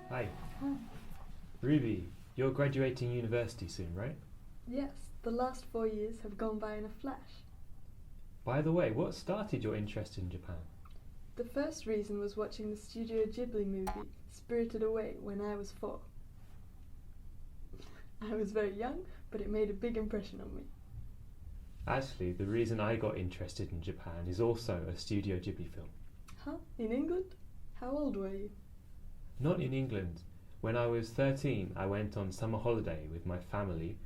Hi. Hi. Ruby, you're graduating university soon, right? Yes, the last 4 years have gone by in a flash. By the way, what started your interest in Japan? The first reason was watching the Studio Ghibli movie, Spirited Away, when I was 4. I was very young, but it made a big impression on me. Actually, the reason I got interested in Japan is also a Studio Ghibli film. Huh? In England? How old were you? Not in England. When I was 13, I went on summer holiday with my family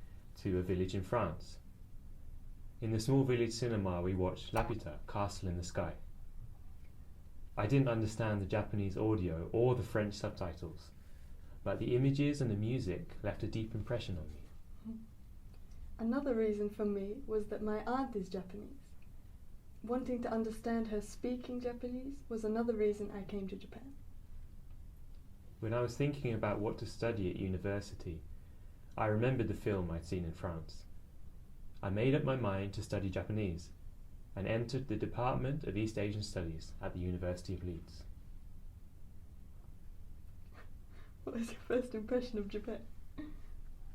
to a village in France. In the small village cinema, we watched Laputa, Castle in the Sky. I didn't understand the Japanese audio or the French subtitles, but the images and the music left a deep impression on me. Another reason for me was that my aunt is Japanese. Wanting to understand her speaking Japanese was another reason I came to Japan. When I was thinking about what to study at university, I remembered the film I'd seen in France. I made up my mind to study Japanese and entered the Department of East Asian Studies at the University of Leeds. What was your first impression of Japan?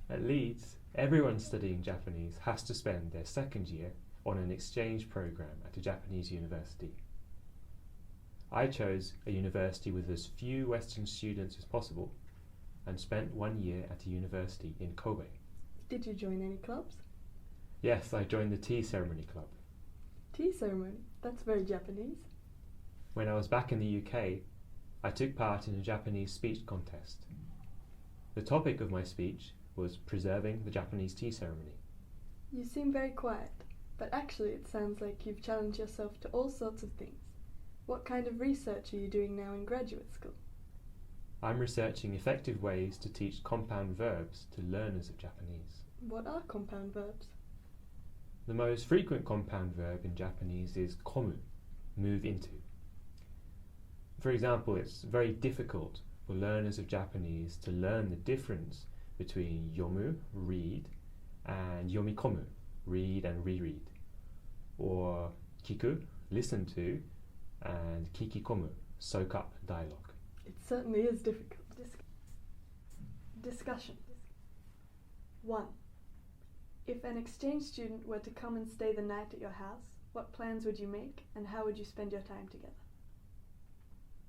At Leeds, everyone studying Japanese has to spend their second year on an exchange program at a Japanese university. I chose a university with as few Western students as possible and spent 1 year at a university in Kobe. Did you join any clubs? Yes, I joined the tea ceremony club. Tea ceremony? That's very Japanese. When I was back in the UK, I took part in a Japanese speech contest. The topic of my speech was preserving the Japanese tea ceremony. You seem very quiet, but actually it sounds like you've challenged yourself to all sorts of things. What kind of research are you doing now in graduate school? I'm researching effective ways to teach compound verbs to learners of Japanese. What are compound verbs? The most frequent compound verb in Japanese is komu, move into. For example, it's very difficult for learners of Japanese to learn the difference between yomu, read, and yomikomu, read and reread, or kiku, listen to, and kikikomu, soak up dialogue. It certainly is difficult. Discussion. 1. If an exchange student were to come and stay the night at your house, what plans would you make and how would you spend your time together?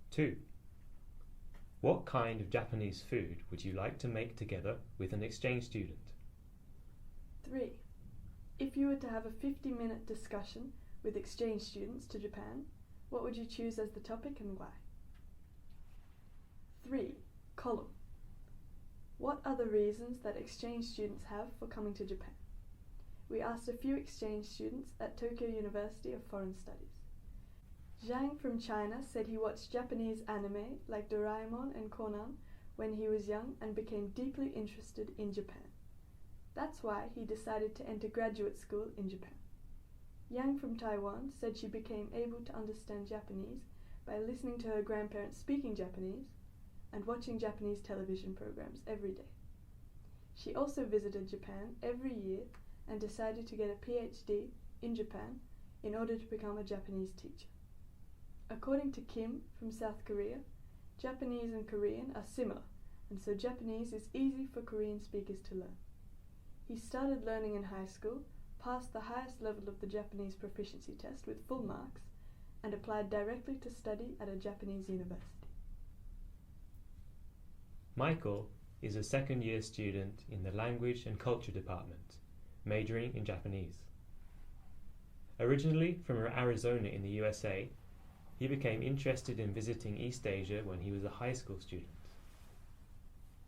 2. What kind of Japanese food would you like to make together with an exchange student? 3. If you were to have a 50-minute discussion with exchange students to Japan, what would you choose as the topic and why? 3. Column. What are the reasons that exchange students have for coming to Japan? We asked a few exchange students at Tokyo University of Foreign Studies. Zhang from China said he watched Japanese anime like Doraemon and Conan when he was young and became deeply interested in Japan. That's why he decided to enter graduate school in Japan. Yang from Taiwan said she became able to understand Japanese by listening to her grandparents speaking Japanese and watching Japanese television programs every day. She also visited Japan every year and decided to get a PhD in Japan in order to become a Japanese teacher. According to Kim from South Korea, Japanese and Korean are similar, and so Japanese is easy for Korean speakers to learn. He started learning in high school, passed the highest level of the Japanese proficiency test with full marks, and applied directly to study at a Japanese university. Michael is a second-year student in the Language and Culture Department, majoring in Japanese. Originally from Arizona in the USA, he became interested in visiting East Asia when he was a high school student.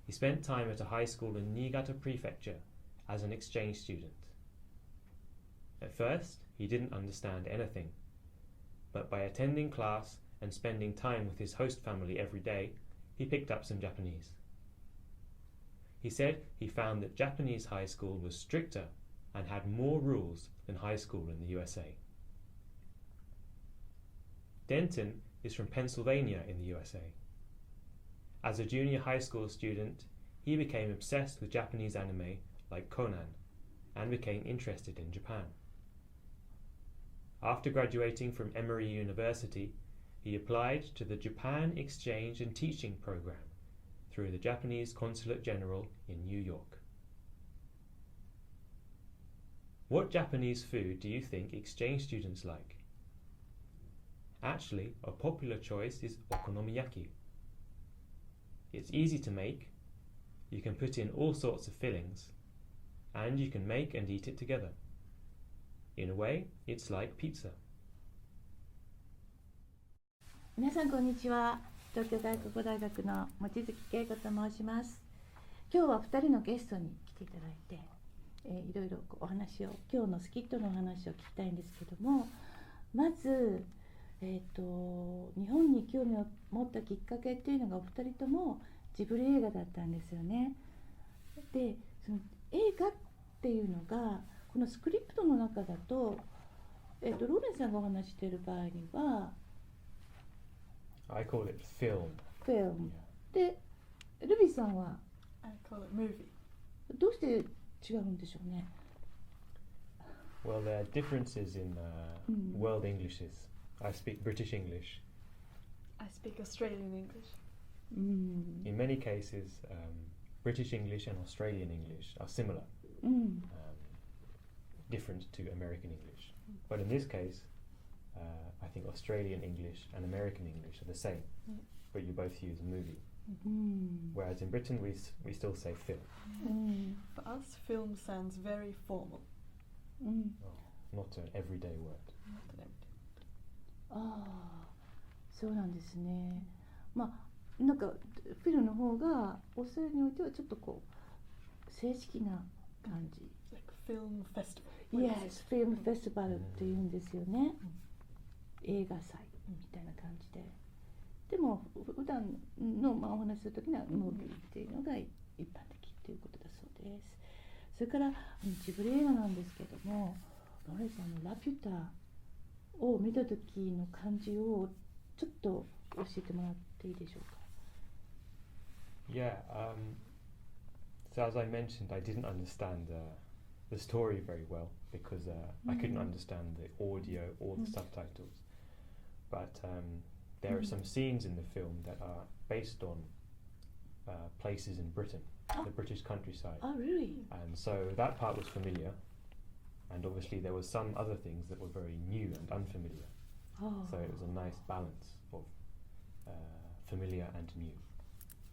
He spent time at a high school in Niigata Prefecture as an exchange student. At first, he didn't understand anything, but by attending class and spending time with his host family every day, he picked up some Japanese. He said he found that Japanese high school was stricter and had more rules than high school in the USA. Denton is from Pennsylvania in the USA. As a junior high school student, he became obsessed with Japanese anime like Conan and became interested in Japan. After graduating from Emory University, he applied to the Japan Exchange and Teaching Program through the Japanese Consulate General in New York. What Japanese food do you think exchange students like? Actually, a popular choice is okonomiyaki. It's easy to make, you can put in all sorts of fillings, and you can make and eat it together. In a way, it's like pizza. 皆さんこんにちは。東京外国語大学の望月恵子と申します。今日は2人のゲストに来ていただいて、いろいろお話を、今日のスキットのお話を聞きたいんですけども、まず、日本に興味を持ったきっかけっていうのがお二人ともジブリ映画だったんですよね。で、その映画っていうのがこのスクリプトの中だと、ローレンさんがお話している場合にはI call it film. Film. で、ルビーさんは I call it movie. どうして違うんでしょうね。Well, there are differences in world Englishes. I speak British English. I speak Australian English. In many cases, British English and Australian English are similar, different to American English. But in this case, I think Australian English and American English are the same, but you both use movie. Whereas in Britain, we still say film. For us, film sounds very formal. Not an everyday word. Not an everyday. ああ、そうなんですね。まあなんかフィルの方がオーストラリアにおいてはちょっとこう正式な感じ。Like film festival. Yes, film festival っていうんですよね。映画祭みたいな感じで。でも普段のお話しするときにはムービーっていうのが一般的っていうことだそうです。それからジブリ映画なんですけども、ローレンさんのラピュタを見た時の感じをちょっと教えてもらっていいでしょうか。Yeah, so as I mentioned, I didn't understand the story very well because I couldn't understand the audio or the subtitles. But there are some scenes in the film that are based on places in Britain, the British countryside. Oh, really? And so that part was familiar. And obviously there were some other things that were very new and unfamiliar. So it was a nice balance of familiar and new.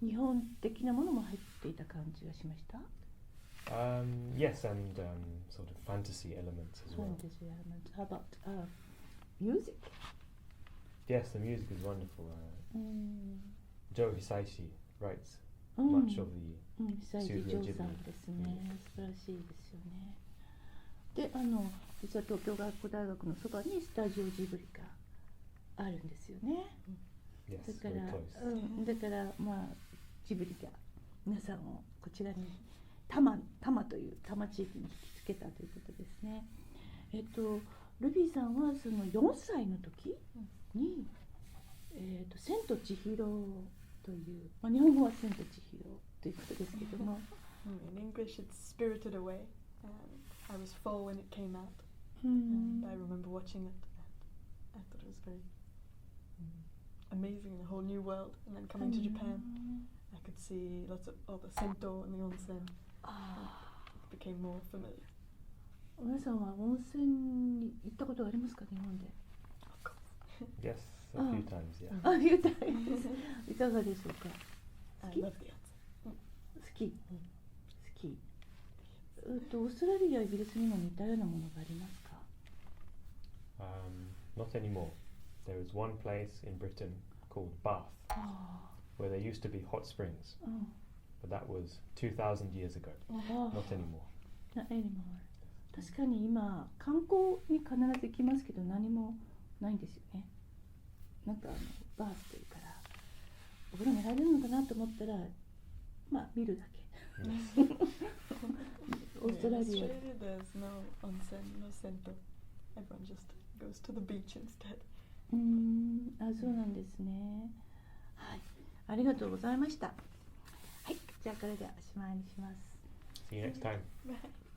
日本的なものも入っていた感じがしました。Yes, and sort of fantasy elements as well. Fantasy elements. How about music? Yes, the music is wonderful. Joe Hisaishi writes much of the 久石譲さんですね。素晴らしいですよね。で、実は東京外国大学のそばにスタジオジブリがあるんですよね。Yes, だから、だからまあジブリが皆さんをこちらに多摩という多摩地域に引きつけたということですね。ルビーさんはその4歳の時に、千と千尋という、まあ、日本語は千と千尋ということですけども。In English, it's Spirited Away. I was 4 when it came out, and I remember watching it. And I thought it was very amazing, a whole new world. And then coming to Japan, I could see lots of the sento and the onsen. It became more familiar. 皆さんは温泉に行ったことがありますか、日本で。Yes, a few times, yeah. あ、a few times. いかがでしょうか。I love the onsen. 好き。オーストラリア、イギリスにも似たようなものがありますか。Not anymore. There is one place in Britain called Bath, where there used to be hot springs, but that was 2,000 years ago. Not anymore. Not anymore. 確かに今観光に必ず行きますけど何もないんですよね。なんかバースというからお風呂に入れるのかなと思ったらまあ見るだけ。オーストラリア。In Australia, there's no onsen, no sento. Everyone just goes to the beach instead. あ、そうなんですね。はい、ありがとうございました。はい、じゃあこれでおしまいにします。See you next time. Bye.